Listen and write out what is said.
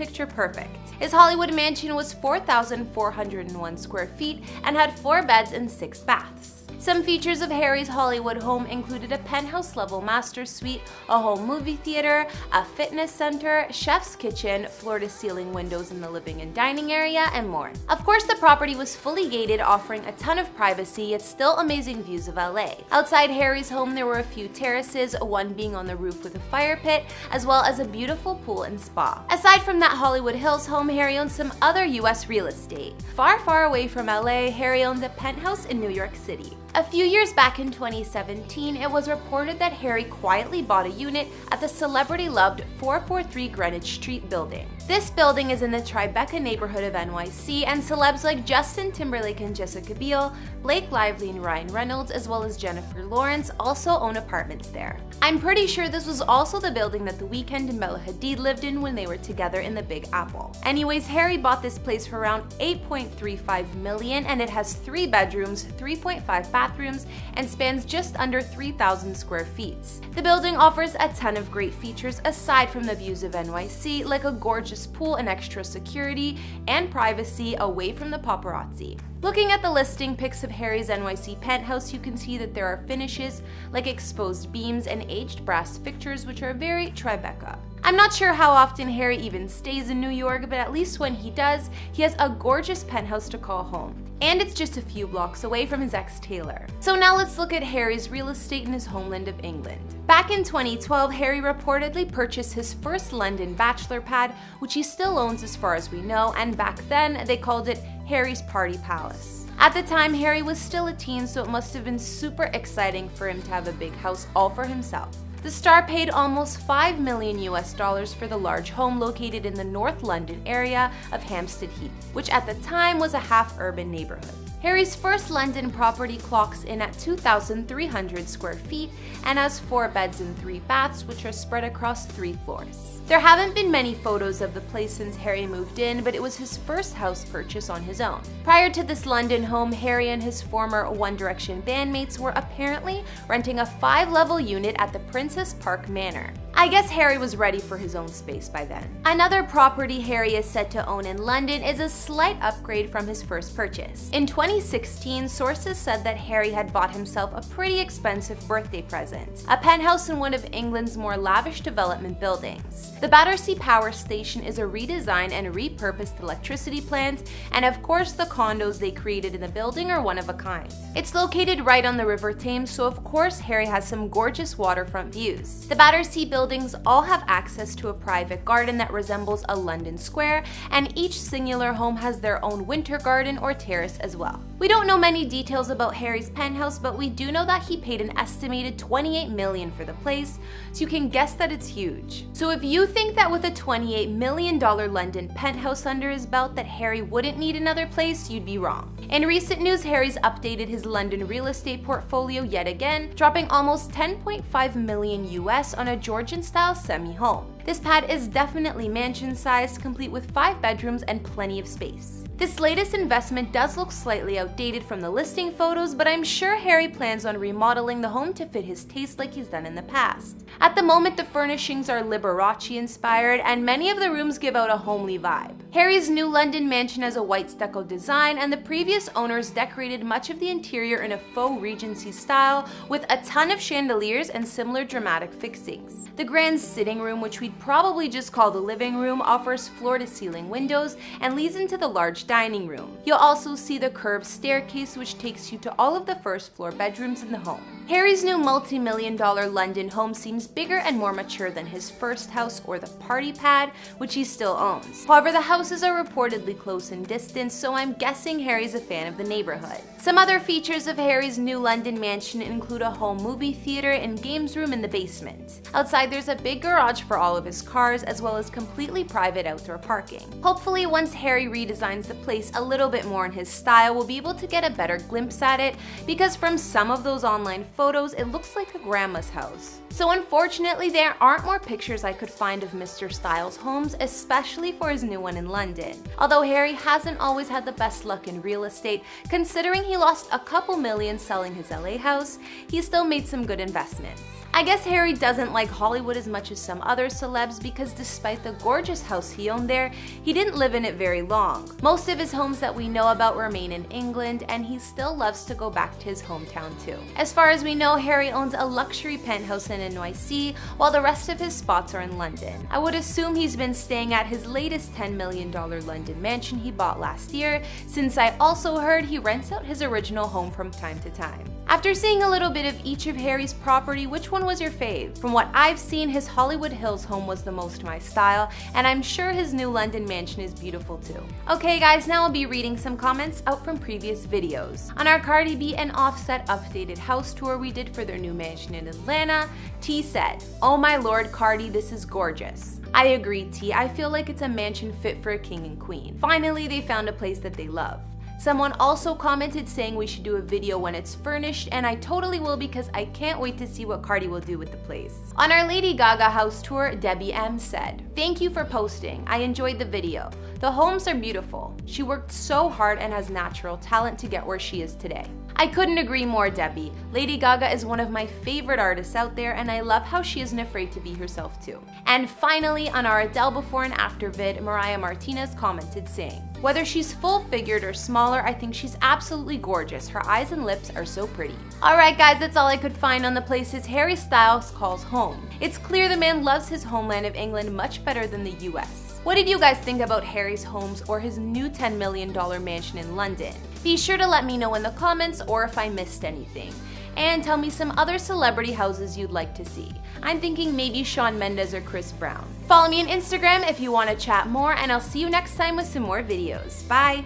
picture perfect. His Hollywood mansion was 4,401 square feet and had 4 beds and 6 baths. Some features of Harry's Hollywood home included a penthouse-level master suite, a home movie theater, a fitness center, chef's kitchen, floor-to-ceiling windows in the living and dining area, and more. Of course, the property was fully gated, offering a ton of privacy, yet still amazing views of LA. Outside Harry's home, there were a few terraces, one being on the roof with a fire pit, as well as a beautiful pool and spa. Aside from that Hollywood Hills home, Harry owned some other US real estate. Far, far away from LA, Harry owned a penthouse in New York City. A few years back in 2017, it was reported that Harry quietly bought a unit at the celebrity-loved 443 Greenwich Street building. This building is in the Tribeca neighborhood of NYC, and celebs like Justin Timberlake and Jessica Biel, Blake Lively and Ryan Reynolds, as well as Jennifer Lawrence also own apartments there. I'm pretty sure this was also the building that The Weeknd and Bella Hadid lived in when they were together in the Big Apple. Anyways, Harry bought this place for around $8.35 million, and it has 3 bedrooms, 3.5 bathrooms, and spans just under 3,000 square feet. The building offers a ton of great features aside from the views of NYC, like a gorgeous pool and extra security and privacy away from the paparazzi. Looking at the listing pics of Harry's NYC penthouse, you can see that there are finishes like exposed beams and aged brass fixtures, which are very Tribeca. I'm not sure how often Harry even stays in New York, but at least when he does, he has a gorgeous penthouse to call home. And it's just a few blocks away from his ex Taylor. So now let's look at Harry's real estate in his homeland of England. Back in 2012, Harry reportedly purchased his first London bachelor pad, which he still owns as far as we know, and back then they called it Harry's Party Palace. At the time, Harry was still a teen, so it must have been super exciting for him to have a big house all for himself. The star paid almost $5 million for the large home located in the North London area of Hampstead Heath, which at the time was a half-urban neighborhood. Harry's first London property clocks in at 2,300 square feet and has 4 beds and 3 baths, which are spread across 3 floors. There haven't been many photos of the place since Harry moved in, but it was his first house purchase on his own. Prior to this London home, Harry and his former One Direction bandmates were apparently renting a 5-level unit at the Princess Park Manor. I guess Harry was ready for his own space by then. Another property Harry is set to own in London is a slight upgrade from his first purchase. In 2016, sources said that Harry had bought himself a pretty expensive birthday present, a penthouse in one of England's more lavish development buildings. The Battersea Power Station is a redesigned and repurposed electricity plant, and of course the condos they created in the building are one of a kind. It's located right on the River Thames, so of course Harry has some gorgeous waterfront views. The Battersea buildings all have access to a private garden that resembles a London square, and each singular home has their own winter garden or terrace as well. We don't know many details about Harry's penthouse, but we do know that he paid an estimated $28 million for the place, so you can guess that it's huge. So if you think that with a $28 million London penthouse under his belt that Harry wouldn't need another place, you'd be wrong. In recent news, Harry's updated his London real estate portfolio yet again, dropping almost $10.5 million US on a Georgian-style semi-home. This pad is definitely mansion-sized, complete with 5 bedrooms and plenty of space. This latest investment does look slightly outdated from the listing photos, but I'm sure Harry plans on remodeling the home to fit his taste like he's done in the past. At the moment, the furnishings are Liberace-inspired, and many of the rooms give out a homely vibe. Harry's new London mansion has a white stucco design, and the previous owners decorated much of the interior in a faux Regency style with a ton of chandeliers and similar dramatic fixings. The grand sitting room, which we'd probably just call the living room, offers floor-to-ceiling windows and leads into the large dining room. You'll also see the curved staircase, which takes you to all of the first-floor bedrooms in the home. Harry's new multi-million-dollar London home seems bigger and more mature than his first house or the party pad, which he still owns. However, the houses are reportedly close in distance, so I'm guessing Harry's a fan of the neighborhood. Some other features of Harry's new London mansion include a home movie theater and games room in the basement. Outside, there's a big garage for all of his cars, as well as completely private outdoor parking. Hopefully, once Harry redesigns the place a little bit more in his style, we'll be able to get a better glimpse at it, because from some of those online photos, it looks like a grandma's house. So unfortunately, there aren't more pictures I could find of Mr. Styles' homes, especially for his new one in London. Although Harry hasn't always had the best luck in real estate, considering he lost a couple million selling his LA house, he still made some good investments. I guess Harry doesn't like Hollywood as much as some other celebs because despite the gorgeous house he owned there, he didn't live in it very long. Most of his homes that we know about remain in England, and he still loves to go back to his hometown too. As far as we know, Harry owns a luxury penthouse in NYC, while the rest of his spots are in London. I would assume he's been staying at his latest $10 million London mansion he bought last year, since I also heard he rents out his original home from time to time. After seeing a little bit of each of Harry's property, which one was your fave? From what I've seen, his Hollywood Hills home was the most my style, and I'm sure his new London mansion is beautiful too. Okay guys, now I'll be reading some comments out from previous videos. On our Cardi B and Offset updated house tour we did for their new mansion in Atlanta, T said, "Oh my lord Cardi, this is gorgeous." I agree T, I feel like it's a mansion fit for a king and queen. Finally, they found a place that they love. Someone also commented saying we should do a video when it's furnished, and I totally will because I can't wait to see what Cardi will do with the place. On our Lady Gaga house tour, Debbie M said, "Thank you for posting. I enjoyed the video. The homes are beautiful. She worked so hard and has natural talent to get where she is today." I couldn't agree more, Debbie. Lady Gaga is one of my favorite artists out there, and I love how she isn't afraid to be herself too. And finally, on our Adele before and after vid, Mariah Martinez commented saying, "Whether she's full-figured or smaller, I think she's absolutely gorgeous. Her eyes and lips are so pretty." Alright guys, that's all I could find on the places Harry Styles calls home. It's clear the man loves his homeland of England much better than the US. What did you guys think about Harry's homes or his new $10 million mansion in London? Be sure to let me know in the comments or if I missed anything. And tell me some other celebrity houses you'd like to see. I'm thinking maybe Shawn Mendes or Chris Brown. Follow me on Instagram if you want to chat more, and I'll see you next time with some more videos. Bye!